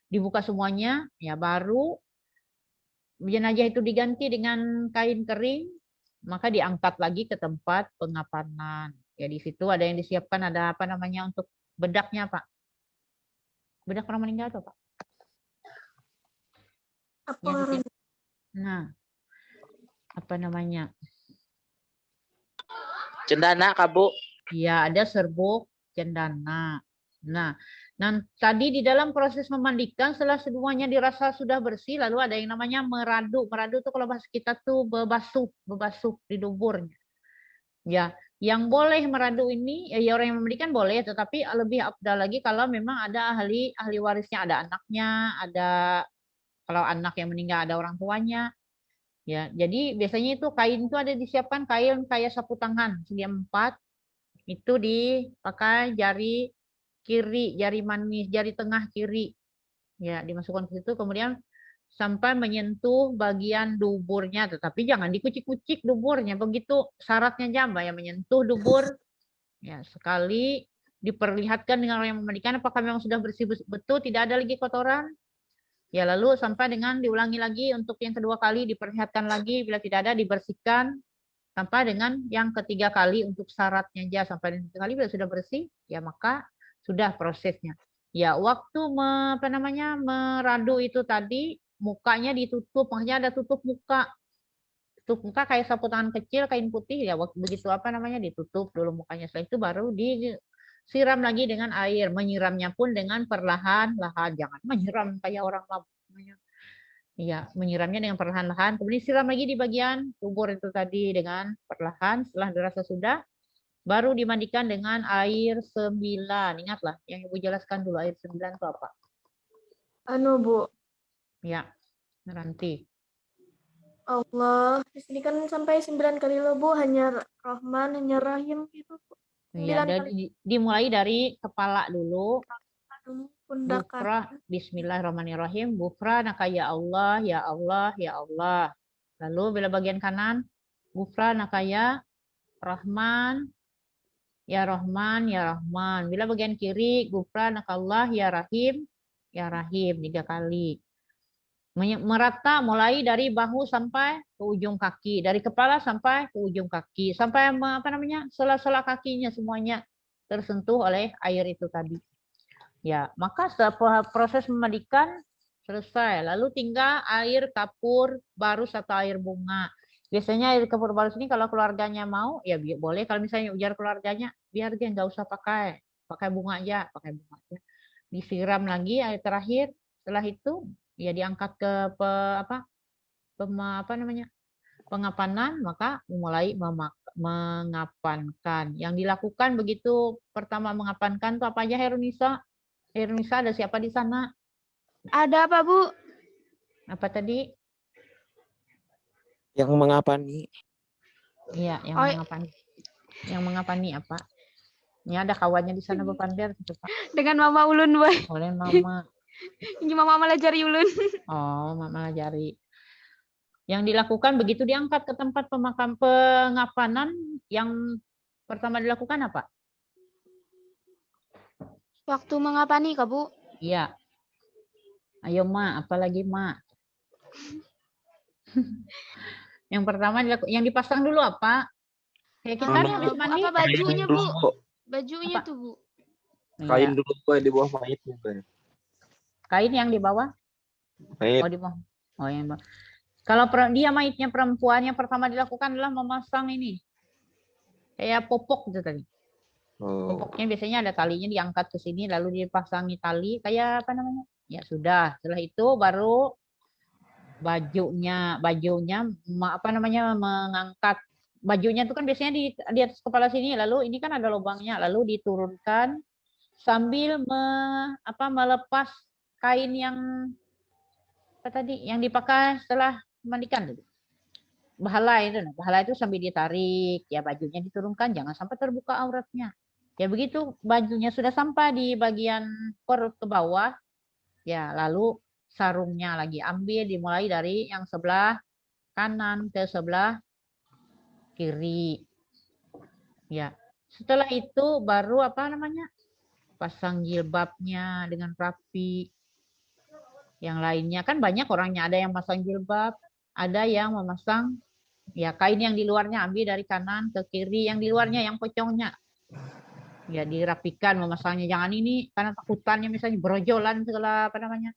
dibuka semuanya, ya baru jenazah itu diganti dengan kain kering, maka diangkat lagi ke tempat pengapanan. Ya di situ ada yang disiapkan, ada apa namanya untuk bedaknya, Pak. Bedak orang meninggal tuh, Pak. Nah, apa namanya? Cendana, Kak Bu. Iya, ada serbuk cendana. Nah, tadi di dalam proses memandikan, setelah semuanya dirasa sudah bersih, lalu ada yang namanya meradu. Meradu itu kalau bahasa kita tuh bebasuh di duburnya. Ya, yang boleh meradu ini, ya orang yang memandikan boleh, tetapi lebih afdal lagi kalau memang ada ahli warisnya, ada anaknya, ada kalau anak yang meninggal ada orang tuanya. Ya, jadi biasanya itu kain itu ada disiapkan kain kayak sapu tangan segi 4, itu dipakai jari kiri, jari manis, jari tengah kiri. Ya, dimasukkan ke situ kemudian sampai menyentuh bagian duburnya, tetapi jangan dikucik-kucik duburnya. Begitu syaratnya jamba ya, menyentuh dubur. Ya, sekali diperlihatkan dengan orang yang memandikan apakah memang sudah bersih betul, tidak ada lagi kotoran. Ya, lalu sampai dengan diulangi lagi untuk yang kedua kali, diperlihatkan lagi, bila tidak ada dibersihkan sampai dengan yang ketiga kali untuk syaratnya aja, sampai dengan ketiga kali bila sudah bersih, ya maka sudah prosesnya. Ya, waktu meradu itu tadi mukanya ditutup, makanya ada tutup muka. Tutup muka kayak sapu tangan kecil, kain putih, ya begitu ditutup dulu mukanya. Setelah itu baru disiram lagi dengan air, menyiramnya pun dengan perlahan-lahan, jangan menyiram kayak orang mabuk. Ya, menyiramnya dengan perlahan-lahan, kemudian siram lagi di bagian dubur itu tadi dengan perlahan. Setelah dirasa sudah, baru dimandikan dengan air 9. Ingatlah, yang Ibu jelaskan dulu air 9 itu apa? Bu. Ya, nanti. Allah, di sini kan sampai 9 kali loh Bu, hanya Rahman, hanya Rahim gitu. Ya, dimulai dari kepala dulu. Pundak. Bufra, bismillahirrahmanirrahim. Bufra naka ya Allah, ya Allah, ya Allah. Lalu bila bagian kanan, Bufra naka ya Rahman, ya Rahman, ya Rahman. Bila bagian kiri, Bufra naka Allah, ya Rahim, ya Rahim. 3 kali. Merata mulai dari bahu sampai ke ujung kaki, dari kepala sampai ke ujung kaki, sampai sela-sela kakinya semuanya tersentuh oleh air itu tadi. Ya, maka setelah proses memandikan selesai, lalu tinggal air kapur baru atau air bunga. Biasanya air kapur baru ini kalau keluarganya mau, ya boleh. Kalau misalnya ujar keluarganya, biar dia nggak usah pakai bunga aja, Disiram lagi air terakhir. Setelah itu ya diangkat ke pengapanan, maka mulai mengapankan. Yang dilakukan begitu pertama mengapankan itu apa aja, Herunisa? Herunisa, ada siapa di sana? Ada apa, Bu? Apa tadi? Yang mengapani. Iya, yang mengapani. Yang mengapani apa? Ini ada kawannya di sana, Bu Pander. Dengan Mama Ulun, Boy. Oleh Mama. Ini mama malah jari ulun. Oh, malah jari. Yang dilakukan begitu diangkat ke tempat pengapanan, yang pertama dilakukan apa? Waktu mengapani Kak Bu? Iya. Ayo Mak, apalagi Mak? Yang pertama yang dipasang dulu apa? Kayak kita Anu, nih habis mandi. apa bajunya Kain Bu? dulu, Bu. Bajunya Apa? tuh Bu. Kain Iya. dulu Bu, di bawah mayit Bu. Kain yang di bawah. Mayit. Oh, di bawah. Oh, yang bawah. Kalau dia mayitnya perempuan, yang pertama dilakukan adalah memasang ini. Kayak popok gitu tadi. Oh. Popoknya biasanya ada talinya, diangkat ke sini lalu dipasangi tali kayak apa namanya? Ya sudah. Setelah itu baru bajunya apa namanya, mengangkat bajunya itu kan biasanya di atas kepala sini, lalu ini kan ada lubangnya, lalu diturunkan sambil melepas kain yang apa tadi yang dipakai setelah memandikan tadi. Bahala itu sambil ditarik, ya bajunya diturunkan, jangan sampai terbuka auratnya. Ya begitu bajunya sudah sampai di bagian perut ke bawah, ya lalu sarungnya lagi ambil, dimulai dari yang sebelah kanan ke sebelah kiri. Ya, setelah itu baru apa namanya, pasang jilbabnya dengan rapi. Yang lainnya kan banyak orangnya, ada yang pasang jilbab, ada yang memasang ya kain yang di luarnya ambil dari kanan ke kiri, yang di luarnya yang pocongnya ya dirapikan memasangnya. Jangan ini karena takutannya misalnya berojolan segala apa namanya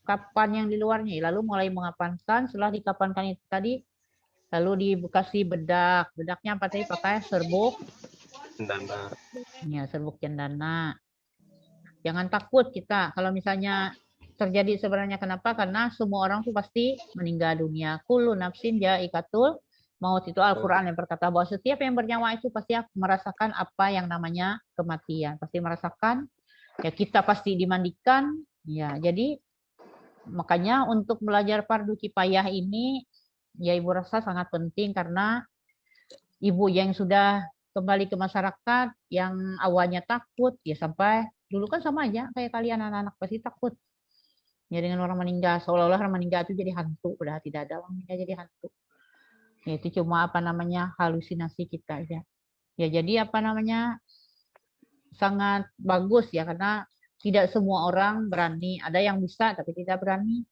kapan yang di luarnya, lalu mulai mengapankan. Setelah dikapankan itu tadi, lalu dikasih bedaknya apa tadi, pakai serbuk Cendana. ya, serbuk cendana. Jangan takut kita kalau misalnya terjadi sebenarnya. Kenapa? Karena semua orang tuh pasti meninggal dunia. Kullu nafsin jaikatul maut, itu Al-Quran yang berkata bahwa setiap yang bernyawa itu pasti merasakan apa yang namanya kematian, pasti merasakan. Ya kita pasti dimandikan. Ya jadi makanya untuk belajar fardu kifayah ini, ya Ibu rasa sangat penting, karena Ibu yang sudah kembali ke masyarakat, yang awalnya takut, ya sampai dulu kan sama aja kayak kalian anak-anak pasti takut. Ya dengan orang meninggal, seolah-olah orang meninggal itu jadi hantu, padahal tidak ada orang meninggal jadi hantu. Ya itu cuma apa namanya halusinasi kita aja. Ya jadi apa namanya sangat bagus ya, karena tidak semua orang berani, ada yang bisa tapi tidak berani.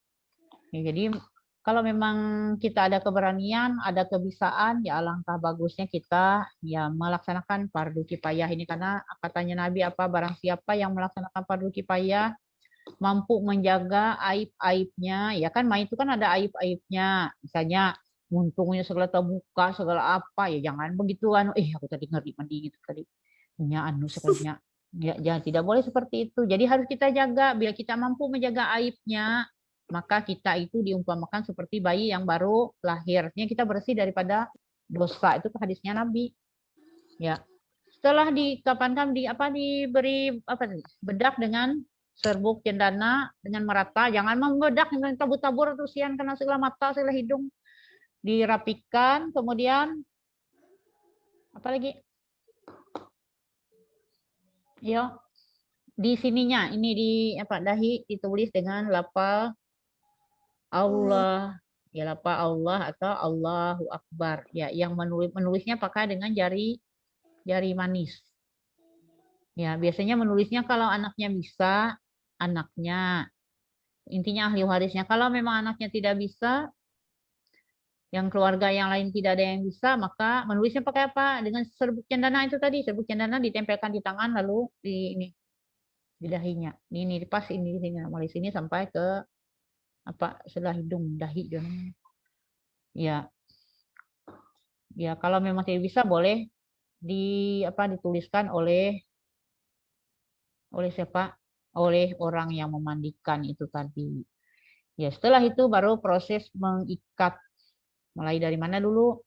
Ya, jadi kalau memang kita ada keberanian, ada kebisaan, ya alangkah bagusnya kita ya melaksanakan fardu kifayah ini, karena katanya Nabi apa, barang siapa yang melaksanakan fardu kifayah mampu menjaga aib-aibnya, ya kan mayit itu kan ada aib-aibnya, misalnya muntungnya segala terbuka segala apa, ya jangan begituan. Aku tadi ngeri mandi gitu tadi. Ya anu sekalinya. Ya, jangan, tidak boleh seperti itu. Jadi harus kita jaga. Bila kita mampu menjaga aibnya, maka kita itu diumpamakan seperti bayi yang baru lahir. Artinya kita bersih daripada dosa. Itu hadisnya Nabi. Ya. Setelah dikapankan diberi bedak dengan serbuk cendana dengan merata. Jangan membedak dengan tabur-tabur atau sian kena segala mata, segala hidung. Dirapikan, kemudian apa lagi? Ya, di sininya ini di dahi ditulis dengan lafal Allah, ya lafal Allah atau Allahu Akbar. Ya, yang menulisnya pakai dengan jari manis. Ya, biasanya menulisnya kalau anaknya bisa, anaknya. Intinya ahli warisnya. Kalau memang anaknya tidak bisa, yang keluarga yang lain tidak ada yang bisa, maka menulisnya pakai apa? Dengan serbuk cendana itu tadi. Serbuk cendana ditempelkan di tangan, lalu di dahinya. Ini pas ini di sini, mulai sini sampai ke sebelah hidung, dahi namanya. Ya. Ya, kalau memang tidak bisa boleh dituliskan oleh siapa? Oleh orang yang memandikan itu tadi. Ya, setelah itu baru proses mengikat. Mulai dari mana dulu?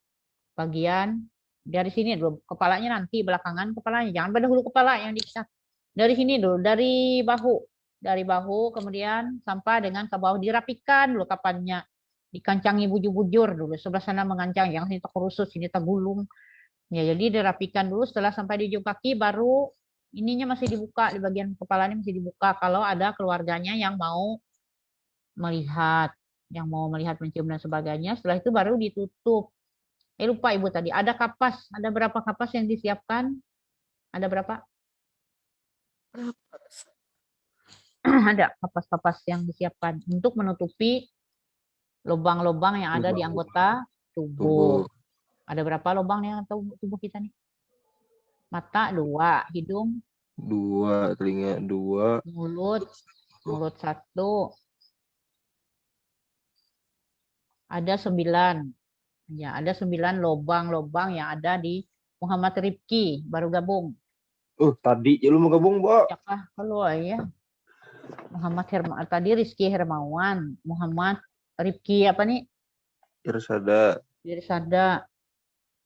Bagian dari sini dulu, kepalanya nanti belakangan kepalanya, jangan pada hulu kepala yang diikat. Dari sini dulu, dari bahu kemudian sampai dengan ke bawah, dirapikan dulu kapannya, dikancangi bujur-bujur dulu, sebelah sana mengancang, jangan sini terkurusut, sini tergulung. Ya, jadi dirapikan dulu. Setelah sampai di ujung kaki baru ininya masih dibuka, di bagian kepalanya masih dibuka kalau ada keluarganya yang mau melihat, mencium dan sebagainya. Setelah itu baru ditutup. Lupa Ibu tadi, ada kapas, ada berapa kapas yang disiapkan? Ada berapa? Ada kapas-kapas yang disiapkan untuk menutupi lubang-lubang yang ada di anggota tubuh. Ada berapa lubang yang tubuh kita nih? Mata 2, hidung 2, telinga 2, mulut 1. Ada 9. Ya, ada 9 lubang-lubang yang ada di Muhammad Rifki, baru gabung. Tadi ya lu mau gabung, Bo. Ya kah? Kalau ya. Tadi Rizky Hermawan, Muhammad Rifki apa nih? Irsada.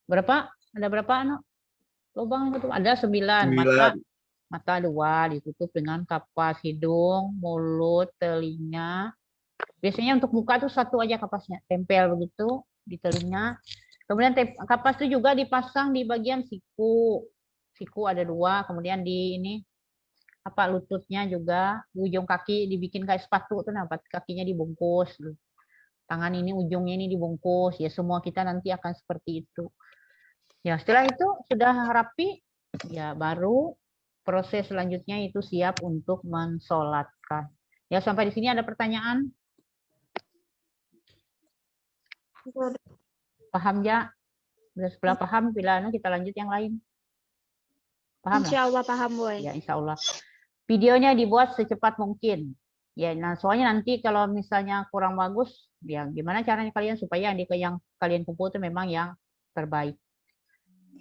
Berapa? Ada berapa lubang itu? Ada 9. Mata 2 ditutup dengan kapas, hidung, mulut, telinga. Biasanya untuk muka tuh 1 aja kapasnya, tempel begitu di telinga. Kemudian kapas itu juga dipasang di bagian siku. Siku ada 2, kemudian di ini lututnya juga, di ujung kaki dibikin kayak sepatu tuh, kakinya dibungkus. Tangan ini ujungnya ini dibungkus. Ya semua kita nanti akan seperti itu. Ya setelah itu sudah rapi, ya baru proses selanjutnya itu siap untuk mensolatkan. Ya sampai di sini ada pertanyaan? Paham ya? Setelah paham, bila kita lanjut yang lain. Paham? Insya Allah paham, Boy. Ya, insya Allah. Videonya dibuat secepat mungkin. Ya, nah soalnya nanti kalau misalnya kurang bagus, ya gimana caranya kalian supaya yang kalian kumpul itu memang yang terbaik.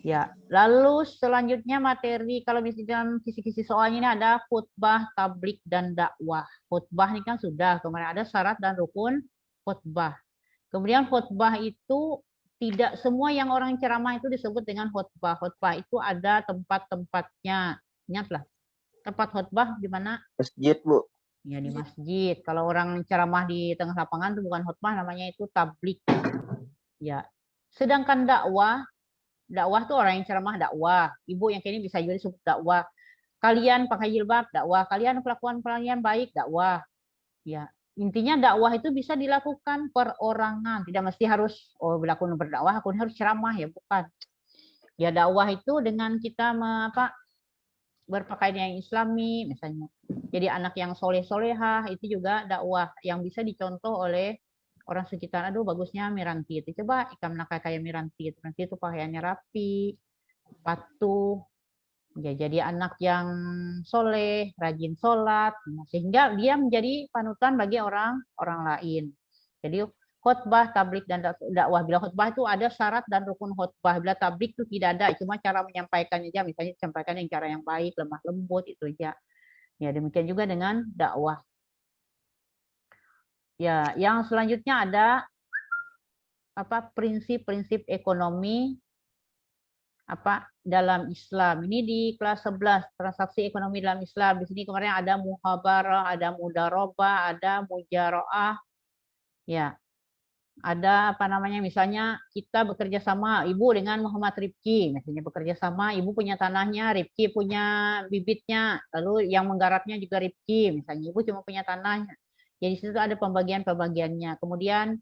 Ya, lalu selanjutnya materi kalau misalnya dalam kisi-kisi soalnya ini ada khutbah, tablik dan dakwah. Khutbah ini kan sudah, kemarin ada syarat dan rukun khutbah. Kemudian khutbah itu tidak semua yang orang ceramah itu disebut dengan khutbah. Khutbah itu ada tempat-tempatnya. Ingatlah, tempat khutbah di mana? Masjid, Bu. Ya di masjid. Kalau orang ceramah di tengah lapangan itu bukan khutbah, namanya itu tablik. Ya. Sedangkan dakwah tuh orang yang ceramah dakwah. Ibu yang kini bisa juga disebut dakwah. Kalian pakai jilbab dakwah. Kalian kelakuan kalian baik dakwah. Ya. Intinya dakwah itu bisa dilakukan perorangan. Tidak mesti harus berdakwah, aku harus ceramah, ya bukan. Ya dakwah itu dengan kita berpakaian yang islami misalnya. Jadi anak yang soleh-solehah itu juga dakwah yang bisa dicontoh oleh orang sekitar. Aduh bagusnya Miranti itu. Coba ikam nak kayak Miranti itu. Nanti itu pakaiannya rapi, patuh. Ya, jadi anak yang soleh, rajin sholat, sehingga dia menjadi panutan bagi orang lain. Jadi khutbah, tablik dan dakwah. Bila khutbah itu ada syarat dan rukun khutbah. Bila tablik itu tidak ada, cuma cara menyampaikannya aja. Misalnya disampaikan dengan cara yang baik, lemah lembut itu aja. Ya demikian juga dengan dakwah. Ya, yang selanjutnya ada prinsip-prinsip ekonomi dalam Islam. Ini di kelas 11, transaksi ekonomi dalam Islam. Di sini kemarin ada muhabarah, ada mudarobah, ada mujaroah. Ya. Ada misalnya kita bekerja sama Ibu dengan Muhammad Rifki, misalnya bekerja sama, Ibu punya tanahnya, Rifki punya bibitnya, lalu yang menggarapnya juga Rifki, misalnya Ibu cuma punya tanahnya. Jadi situ ada pembagian-pembagiannya. Kemudian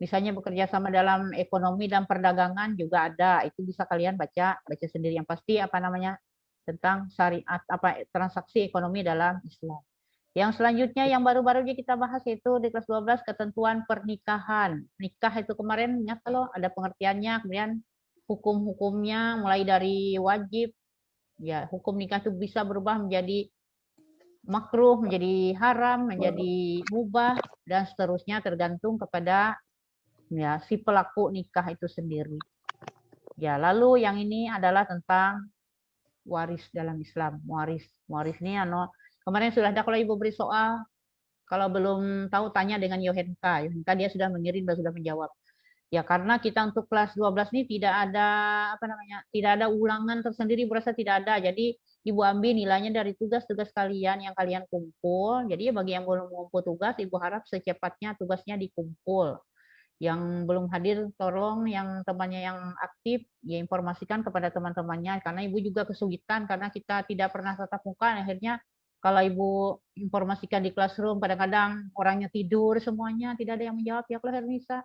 misalnya bekerja sama dalam ekonomi dan perdagangan juga ada. Itu bisa kalian baca sendiri. Yang pasti tentang syariat transaksi ekonomi dalam Islam. Yang selanjutnya yang baru-baru aja kita bahas itu di kelas 12 ketentuan pernikahan. Nikah itu kemarin ingat kalau ada pengertiannya, kemudian hukum-hukumnya mulai dari wajib. Ya, hukum nikah itu bisa berubah menjadi makruh, menjadi haram, menjadi mubah dan seterusnya tergantung kepada si pelaku nikah itu sendiri. Ya, lalu yang ini adalah tentang waris dalam Islam. Waris ini kemarin sudah ada, kalau Ibu beri soal, kalau belum tahu tanya dengan Yohenka. Yohenka dia sudah mengirim dan sudah menjawab. Ya karena kita untuk kelas 12 ini tidak ada tidak ada ulangan tersendiri, berasa tidak ada. Jadi Ibu ambil nilainya dari tugas-tugas kalian yang kalian kumpul. Jadi bagi yang belum mengumpul tugas, Ibu harap secepatnya tugasnya dikumpul. Yang belum hadir, tolong yang temannya yang aktif, ya informasikan kepada teman-temannya. Karena Ibu juga kesulitan, karena kita tidak pernah tatap muka. Akhirnya kalau Ibu informasikan di classroom, kadang-kadang orangnya tidur semuanya, tidak ada yang menjawab ya kalau Hernisa.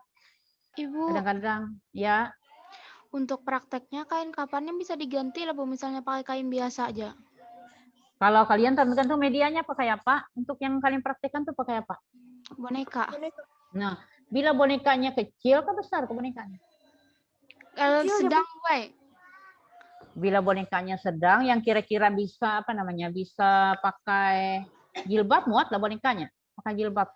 Ibu, Kadang-kadang, ya. untuk prakteknya kain kafannya bisa diganti lah Bu, misalnya pakai kain biasa aja. Kalau kalian tergantung medianya pakai apa, untuk yang kalian praktekkan tuh pakai apa? Boneka. Nah, bila bonekanya kecil ke besar ke bonekanya? Sedang, Bu. Bila bonekanya sedang, yang kira-kira bisa apa namanya, bisa pakai jilbab, muat lah bonekanya, pakai jilbab.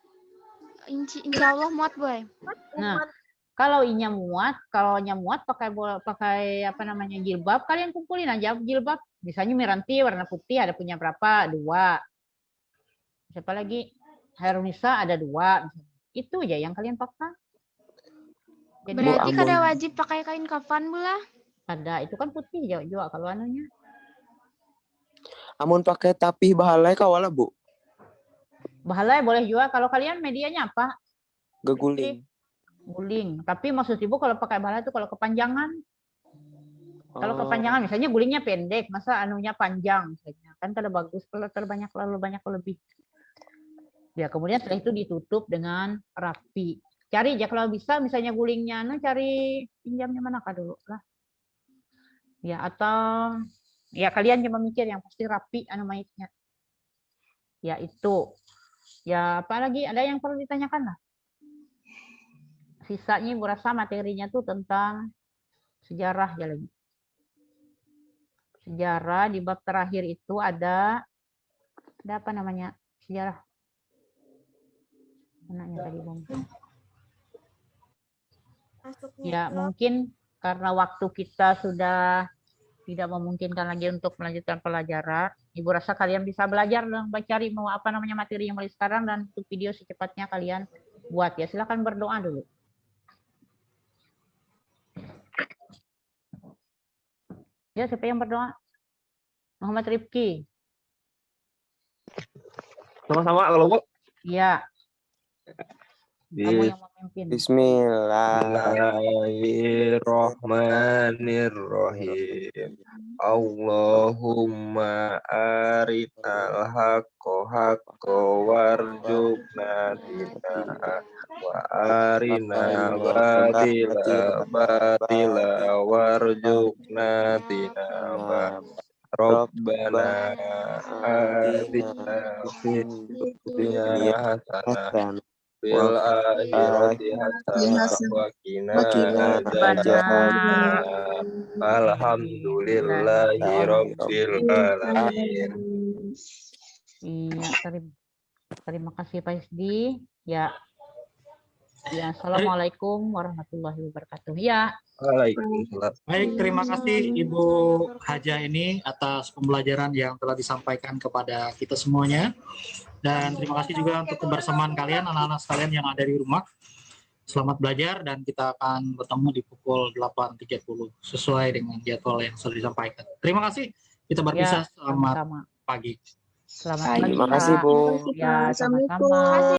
Insya Allah muat, Bu. Nah, kalau nya muat pakai apa namanya jilbab, kalian kumpulin aja jilbab. Misalnya Miranti warna putih ada punya berapa? 2. Siapa lagi? Herunisa ada 2. Itu aja yang kalian pakai. Jadi, Berarti Bu, kada amun. wajib pakai kain kafan, Bu lah. ada, itu kan putih juga kalau anunya. Amun pakai tapih bahalai kawala Bu, Bahalai boleh juga. Kalau kalian medianya apa? geguling. Guling. Tapi maksud Ibu kalau pakai bahalai itu kalau kepanjangan. Kalau Oh, kepanjangan misalnya gulingnya pendek, masa anunya panjang misalnya. Kan kada bagus kalau terlalu banyak lebih. Ya, kemudian setelah itu ditutup dengan rapi. Cari aja kalau bisa misalnya gulingnya cari pinjamnya mana dulu lah. Ya, atau ya kalian cuma mikir yang pasti rapi mayitnya. Ya itu. Ya apalagi ada yang perlu ditanyakan lah. Sisanya Ibu rasa materinya tuh tentang sejarah ya lagi. Sejarah di bab terakhir itu ada apa namanya? Sejarah. Mananya tadi Bang? Ya mungkin karena waktu kita sudah tidak memungkinkan lagi untuk melanjutkan pelajaran, Ibu rasa kalian bisa belajar dan cari mau apa namanya materi yang mulai sekarang, dan untuk video secepatnya kalian buat ya. Silakan berdoa dulu. Ya, siapa yang berdoa? Muhammad Rifki. Sama-sama kalau Bu. Iya, kamu yang memimpin. Bismillahirrahmanirrahim. Allahumma arinal haqqo haqqo warzuqna tibaa wa arinal batila batila warzuqna tinaba. Rabbana atina fid dunya hasanah fil akhirati hasanah wa qina adzabannar. Alhamdulillahi rabbil alamin. Iya, terima kasih Pak Isdi. Ya. Ya, assalamualaikum warahmatullahi wabarakatuh. Ya. Waalaikumsalam. Baik, terima kasih Ibu Haja ini atas pembelajaran yang telah disampaikan kepada kita semuanya. Dan terima kasih juga untuk kebersamaan kalian, anak-anak sekalian yang ada di rumah. Selamat belajar dan kita akan bertemu di pukul 8.30 sesuai dengan jadwal yang sudah disampaikan. Terima kasih. Kita berpisah. Selamat pagi. Selamat pagi. Terima kasih Bu. Ya, sama-sama.